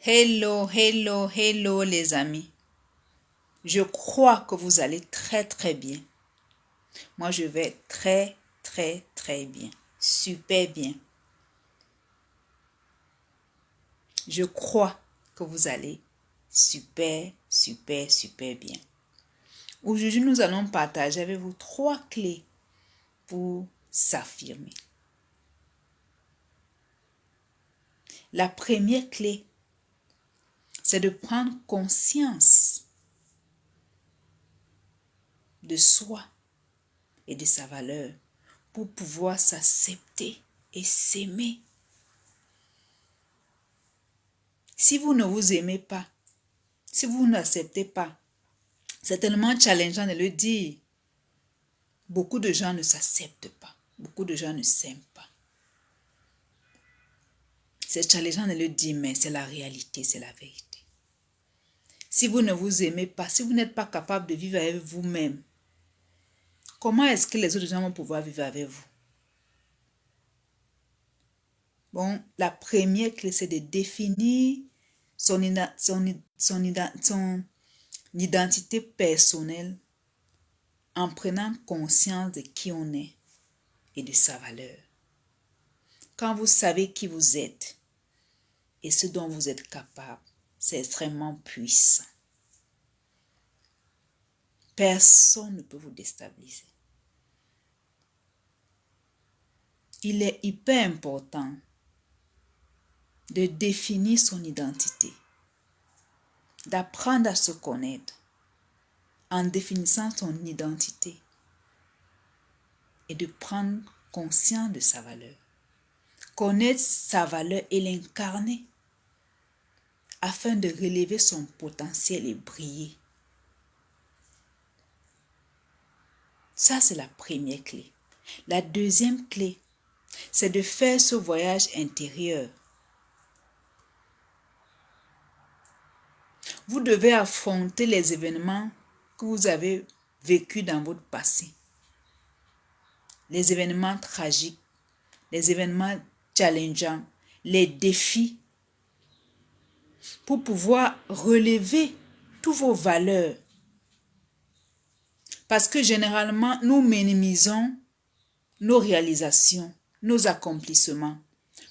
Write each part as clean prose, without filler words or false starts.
Hello, hello, hello les amis. Je crois que vous allez très très bien. Moi je vais très très très bien. Super bien. Je crois que vous allez super super super bien. Aujourd'hui nous allons partager avec vous 3 clés pour s'affirmer. La première clé, c'est de prendre conscience de soi et de sa valeur pour pouvoir s'accepter et s'aimer. Si vous ne vous aimez pas, si vous n'acceptez pas, c'est tellement challengeant de le dire. Beaucoup de gens ne s'acceptent pas. Beaucoup de gens ne s'aiment pas. C'est challengeant de le dire, mais c'est la réalité, c'est la vérité. Si vous ne vous aimez pas, si vous n'êtes pas capable de vivre avec vous-même, comment est-ce que les autres gens vont pouvoir vivre avec vous? Bon, la première clé, c'est de définir son identité personnelle en prenant conscience de qui on est et de sa valeur. Quand vous savez qui vous êtes et ce dont vous êtes capable, c'est extrêmement puissant. Personne ne peut vous déstabiliser. Il est hyper important de définir son identité, d'apprendre à se connaître en définissant son identité et de prendre conscience de sa valeur. Connaître sa valeur et l'incarner afin de relever son potentiel et briller. Ça, c'est la première clé. La deuxième clé, c'est de faire ce voyage intérieur. Vous devez affronter les événements que vous avez vécus dans votre passé. Les événements tragiques, les événements challengeants, les défis, pour pouvoir relever toutes vos valeurs. Parce que généralement, nous minimisons nos réalisations, nos accomplissements,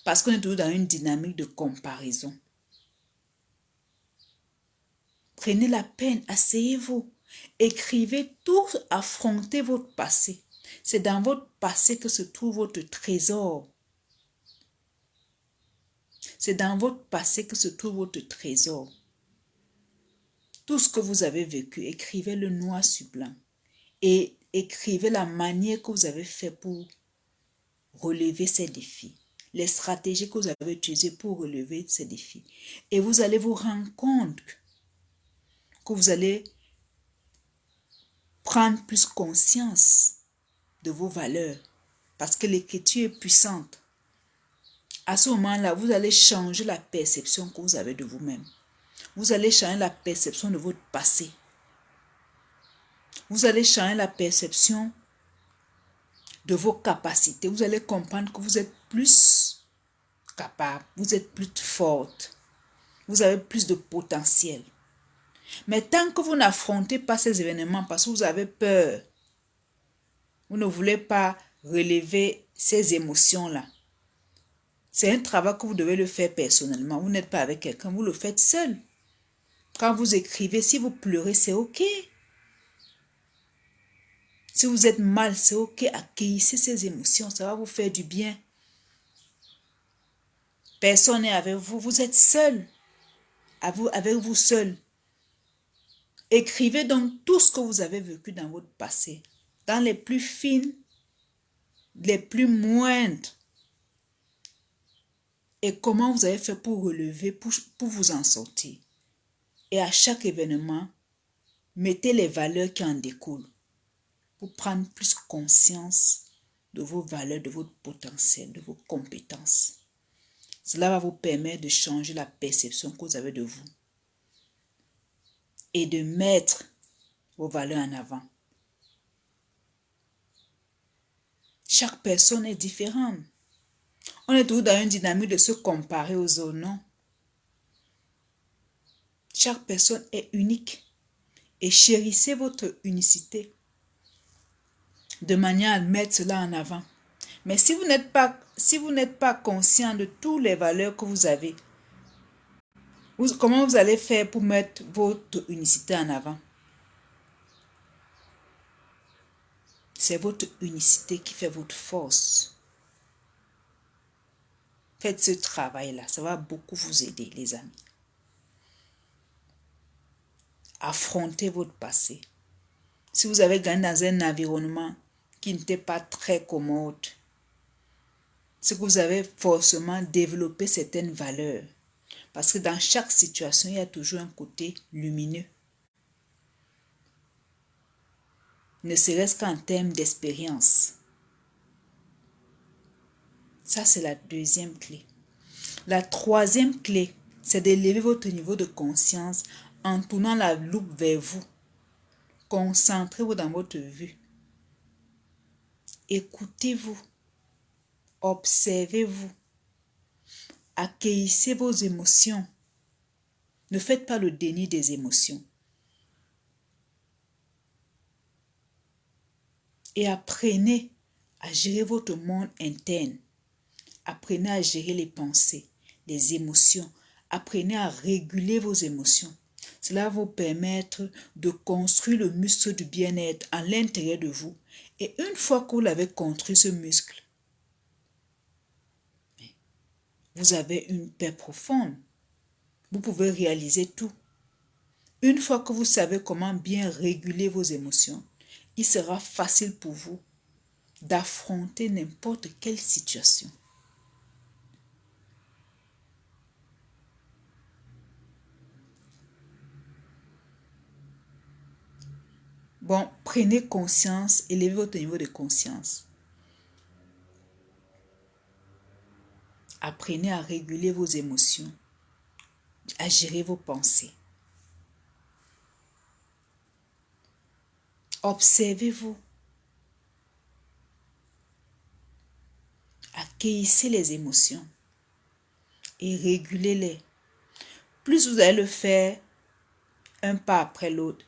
parce qu'on est toujours dans une dynamique de comparaison. Prenez la peine, asseyez-vous, écrivez tout, affrontez votre passé. C'est dans votre passé que se trouve votre trésor. C'est dans votre passé que se trouve votre trésor. Tout ce que vous avez vécu, écrivez-le noir sur blanc. Et écrivez la manière que vous avez fait pour relever ces défis. Les stratégies que vous avez utilisées pour relever ces défis. Et vous allez vous rendre compte que vous allez prendre plus conscience de vos valeurs. Parce que l'écriture est puissante. À ce moment-là, vous allez changer la perception que vous avez de vous-même. Vous allez changer la perception de votre passé. Vous allez changer la perception de vos capacités. Vous allez comprendre que vous êtes plus capable, vous êtes plus forte. Vous avez plus de potentiel. Mais tant que vous n'affrontez pas ces événements parce que vous avez peur, vous ne voulez pas relever ces émotions-là. C'est un travail que vous devez le faire personnellement. Vous n'êtes pas avec quelqu'un, vous le faites seul. Quand vous écrivez, si vous pleurez, c'est OK. Si vous êtes mal, c'est OK. Accueillissez ces émotions, ça va vous faire du bien. Personne n'est avec vous, vous êtes seul. Avec vous seul. Écrivez donc tout ce que vous avez vécu dans votre passé. Dans les plus fines, les plus moindres. Et comment vous avez fait pour relever, pour vous en sortir. Et à chaque événement, mettez les valeurs qui en découlent. Pour prendre plus conscience de vos valeurs, de votre potentiel, de vos compétences. Cela va vous permettre de changer la perception que vous avez de vous. Et de mettre vos valeurs en avant. Chaque personne est différente. On est toujours dans une dynamique de se comparer aux autres, non? Chaque personne est unique. Et chérissez votre unicité de manière à mettre cela en avant. Mais si vous n'êtes pas conscient de toutes les valeurs que vous avez, comment vous allez faire pour mettre votre unicité en avant? C'est votre unicité qui fait votre force. Faites ce travail-là, ça va beaucoup vous aider, les amis. Affrontez votre passé. Si vous avez gagné dans un environnement qui n'était pas très commode, c'est que vous avez forcément développé certaines valeurs. Parce que dans chaque situation, il y a toujours un côté lumineux. Ne serait-ce qu'en termes d'expérience. Ça, c'est la deuxième clé. La troisième clé, c'est d'élever votre niveau de conscience en tournant la loupe vers vous. Concentrez-vous dans votre vue. Écoutez-vous. Observez-vous. Accueillez vos émotions. Ne faites pas le déni des émotions. Et apprenez à gérer votre monde interne. Apprenez à gérer les pensées, les émotions. Apprenez à réguler vos émotions. Cela va vous permettre de construire le muscle du bien-être à l'intérieur de vous. Et une fois que vous l'avez construit, ce muscle, vous avez une paix profonde. Vous pouvez réaliser tout. Une fois que vous savez comment bien réguler vos émotions, il sera facile pour vous d'affronter n'importe quelle situation. Bon, prenez conscience, élevez votre niveau de conscience. Apprenez à réguler vos émotions, à gérer vos pensées. Observez-vous. Accueillez les émotions et régulez-les. Plus vous allez le faire, un pas après l'autre,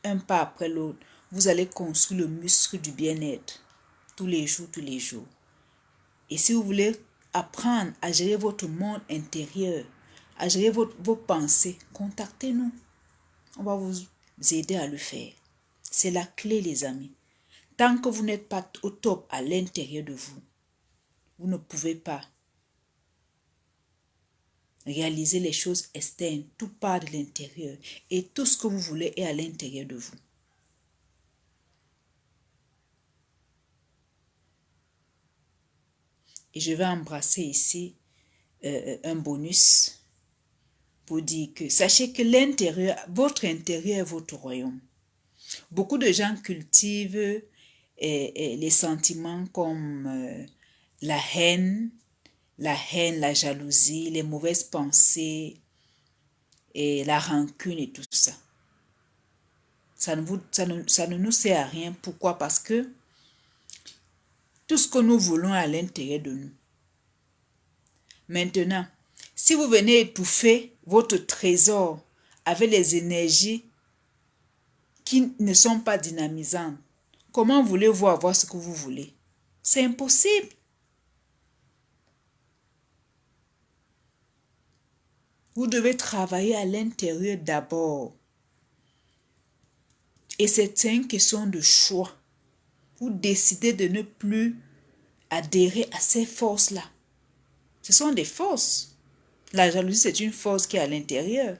vous allez construire le muscle du bien-être tous les jours. Et si vous voulez apprendre à gérer votre monde intérieur, à gérer vos pensées, contactez-nous. On va vous aider à le faire. C'est la clé, les amis. Tant que vous n'êtes pas au top à l'intérieur de vous, vous ne pouvez pas réaliser les choses externes. Tout part de l'intérieur. Et tout ce que vous voulez est à l'intérieur de vous. Et je vais embrasser ici un bonus pour dire que sachez que votre intérieur est votre royaume. Beaucoup de gens cultivent les sentiments comme la haine, la jalousie, les mauvaises pensées et la rancune et tout ça. Ça ne nous sert à rien. Pourquoi? Parce que tout ce que nous voulons est à l'intérieur de nous. Maintenant, si vous venez étouffer votre trésor avec les énergies qui ne sont pas dynamisantes, comment voulez-vous avoir ce que vous voulez? C'est impossible. Vous devez travailler à l'intérieur d'abord. Et c'est une question de choix. Vous décidez de ne plus adhérer à ces forces-là. Ce sont des forces. La jalousie, c'est une force qui est à l'intérieur.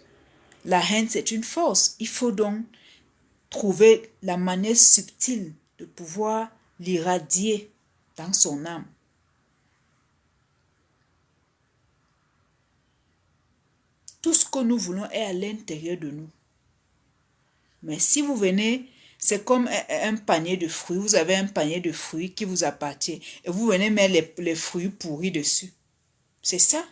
La haine, c'est une force. Il faut donc trouver la manière subtile de pouvoir l'irradier dans son âme. Tout ce que nous voulons est à l'intérieur de nous. Mais si vous venez, c'est comme un panier de fruits. Vous avez un panier de fruits qui vous appartient. Et vous venez mettre les fruits pourris dessus. C'est ça.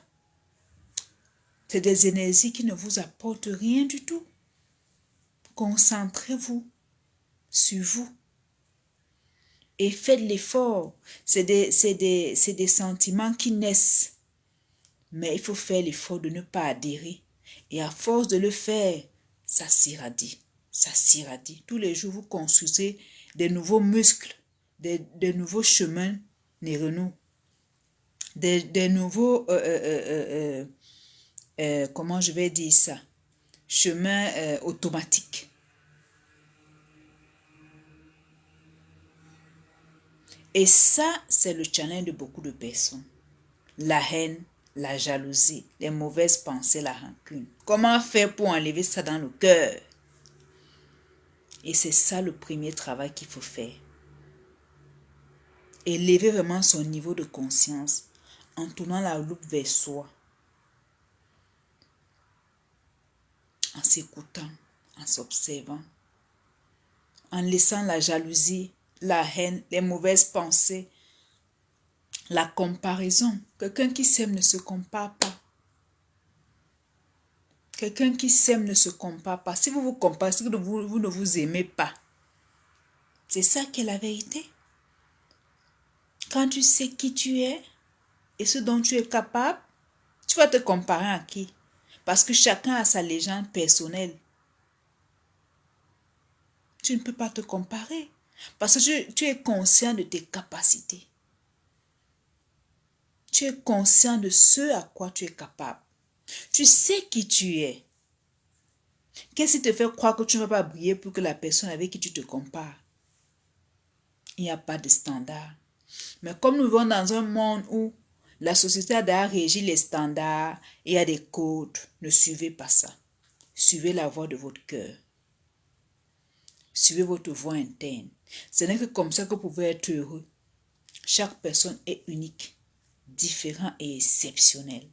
C'est des énergies qui ne vous apportent rien du tout. Concentrez-vous sur vous. Et faites l'effort. C'est des sentiments qui naissent. Mais il faut faire l'effort de ne pas adhérer. Et à force de le faire, ça s'irradie. Ça s'irradie. Tous les jours, vous construisez des nouveaux muscles, des nouveaux chemins neuronaux, des nouveaux, comment je vais dire ça, chemins automatiques. Et ça, c'est le challenge de beaucoup de personnes. La haine, la jalousie, les mauvaises pensées, la rancune. Comment faire pour enlever ça dans le cœur? Et c'est ça le premier travail qu'il faut faire. Élever vraiment son niveau de conscience en tournant la loupe vers soi, en s'écoutant, en s'observant, en laissant la jalousie, la haine, les mauvaises pensées, la comparaison. Quelqu'un qui s'aime ne se compare pas. Quelqu'un qui s'aime ne se compare pas. Si vous vous comparez, c'est que vous ne vous aimez pas. C'est ça qui est la vérité. Quand tu sais qui tu es et ce dont tu es capable, tu vas te comparer à qui? Parce que chacun a sa légende personnelle. Tu ne peux pas te comparer. Parce que tu es conscient de tes capacités. Tu es conscient de ce à quoi tu es capable. Tu sais qui tu es. Qu'est-ce qui te fait croire que tu ne vas pas briller pour que la personne avec qui tu te compares? Il n'y a pas de standard. Mais comme nous vivons dans un monde où la société a d'ailleurs régi les standards et il y a des codes, ne suivez pas ça. Suivez la voix de votre cœur. Suivez votre voix interne. Ce n'est que comme ça que vous pouvez être heureux. Chaque personne est unique, différent et exceptionnel.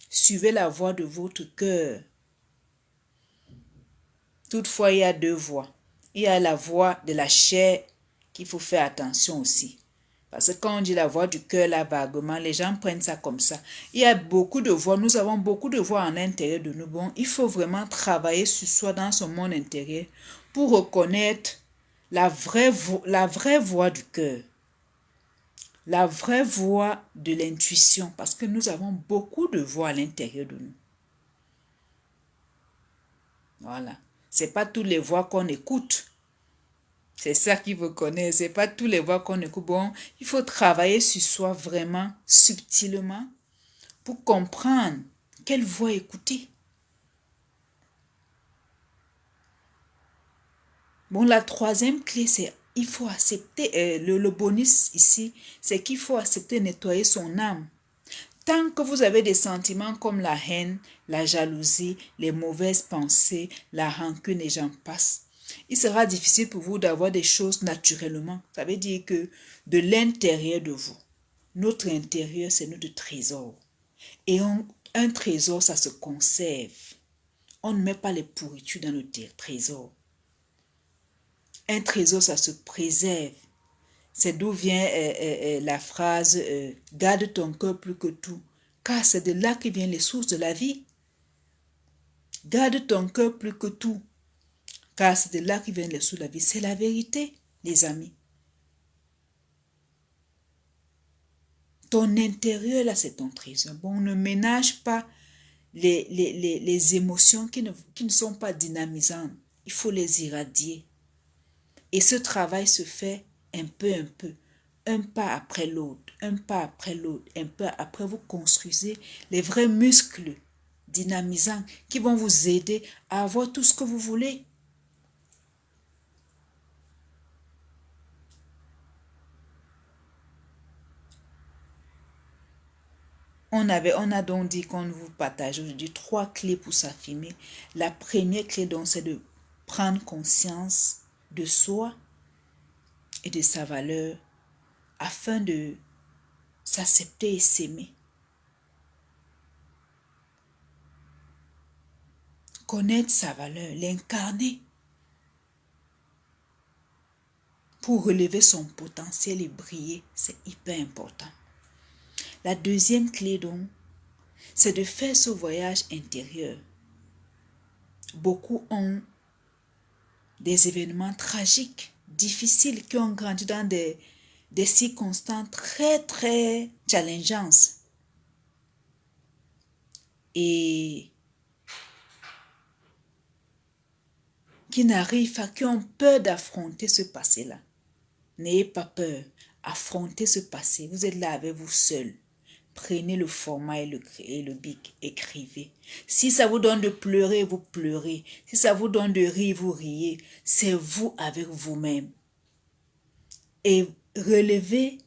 Suivez la voix de votre cœur. Toutefois, il y a deux voix. Il y a la voix de la chair qu'il faut faire attention aussi. Parce que quand on dit la voix du cœur, là, vaguement, les gens prennent ça comme ça. Il y a beaucoup de voix. Nous avons beaucoup de voix à l'intérieur de nous. Bon, il faut vraiment travailler sur soi dans son monde intérieur pour reconnaître la vraie voix du cœur. La vraie voix de l'intuition. Parce que nous avons beaucoup de voix à l'intérieur de nous. Voilà. Ce n'est pas toutes les voix qu'on écoute. C'est ça qu'il faut connaître. Ce n'est pas toutes les voix qu'on écoute. Bon, il faut travailler sur soi vraiment subtilement pour comprendre quelle voix écouter. Bon, la troisième clé, c'est il faut accepter, le bonus ici, c'est qu'il faut accepter nettoyer son âme. Tant que vous avez des sentiments comme la haine, la jalousie, les mauvaises pensées, la rancune et j'en passe, il sera difficile pour vous d'avoir des choses naturellement. Ça veut dire que de l'intérieur de vous, notre intérieur, c'est notre trésor. Et un trésor, ça se conserve. On ne met pas les pourritures dans notre trésor. Un trésor, ça se préserve. C'est d'où vient la phrase « Garde ton cœur plus que tout », car c'est de là que viennent les sources de la vie. Garde ton cœur plus que tout, car c'est de là que viennent les sources de la vie. C'est la vérité, les amis. Ton intérieur, là, c'est ton trésor. Bon, ne ménage pas les émotions qui ne sont pas dynamisantes. Il faut les irradier. Et ce travail se fait un peu, un pas après l'autre, un pas après l'autre, un pas après. Vous construisez les vrais muscles dynamisants qui vont vous aider à avoir tout ce que vous voulez. On a donc dit qu'on vous partage aujourd'hui 3 clés pour s'affirmer. La première clé donc c'est de prendre conscience de soi et de sa valeur afin de s'accepter et s'aimer. Connaître sa valeur, l'incarner pour relever son potentiel et briller, c'est hyper important. La deuxième clé donc, c'est de faire ce voyage intérieur. Beaucoup ont des événements tragiques, difficiles, qui ont grandi dans des circonstances très, très challengeantes. Et qui n'arrivent pas, qui ont peur d'affronter ce passé-là. N'ayez pas peur. Affrontez ce passé. Vous êtes là avec vous seul. Prenez le format et le bic. Écrivez. Si ça vous donne de pleurer, vous pleurez. Si ça vous donne de rire, vous riez. C'est vous avec vous-même. Et relevez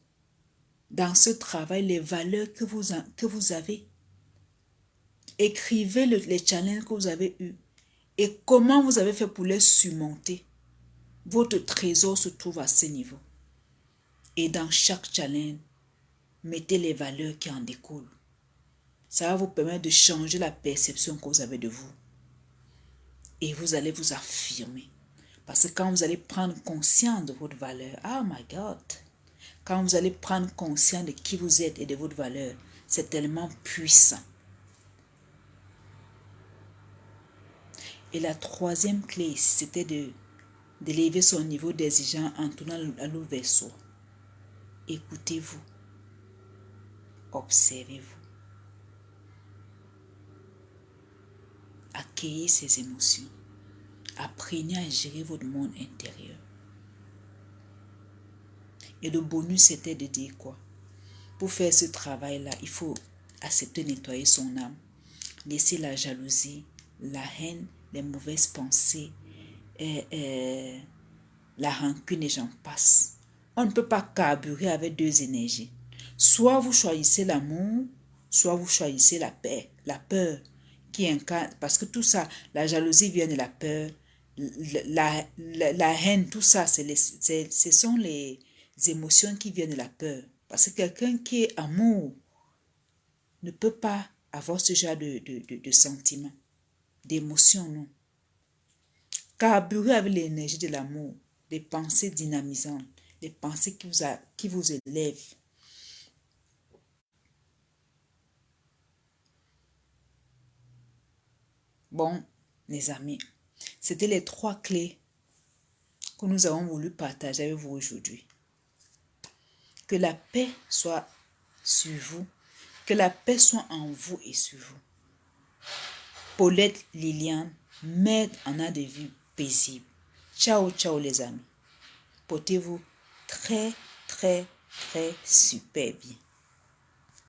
dans ce travail les valeurs que vous avez. Écrivez les challenges que vous avez eus. Et comment vous avez fait pour les surmonter. Votre trésor se trouve à ce niveau. Et dans chaque challenge, mettez les valeurs qui en découlent. Ça va vous permettre de changer la perception que vous avez de vous. Et vous allez vous affirmer. Parce que quand vous allez prendre conscience de votre valeur, oh my God, quand vous allez prendre conscience de qui vous êtes et de votre valeur, c'est tellement puissant. Et la troisième clé, c'était d'élever son niveau d'exigence en tournant à l'ouverture. Écoutez-vous. Observez-vous. Accueillez ces émotions. Apprenez à gérer votre monde intérieur. Et le bonus, c'était de dire quoi? Pour faire ce travail-là, il faut accepter de nettoyer son âme. Laisser la jalousie, la haine, les mauvaises pensées, la rancune et j'en passe. On ne peut pas carburer avec deux énergies. Soit vous choisissez l'amour, soit vous choisissez la paix, la peur qui incarne. Parce que tout ça, la jalousie vient de la peur, la haine, tout ça, ce sont les émotions qui viennent de la peur. Parce que quelqu'un qui est amour ne peut pas avoir ce genre de sentiments, d'émotions, non. Carburer avec l'énergie de l'amour, des pensées dynamisantes, des pensées qui vous élèvent. Bon, les amis, c'était les 3 clés que nous avons voulu partager avec vous aujourd'hui. Que la paix soit sur vous, que la paix soit en vous et sur vous. Paulette Liliane, maître en art de vie paisible. Ciao, ciao les amis. Portez-vous très, très, très super bien.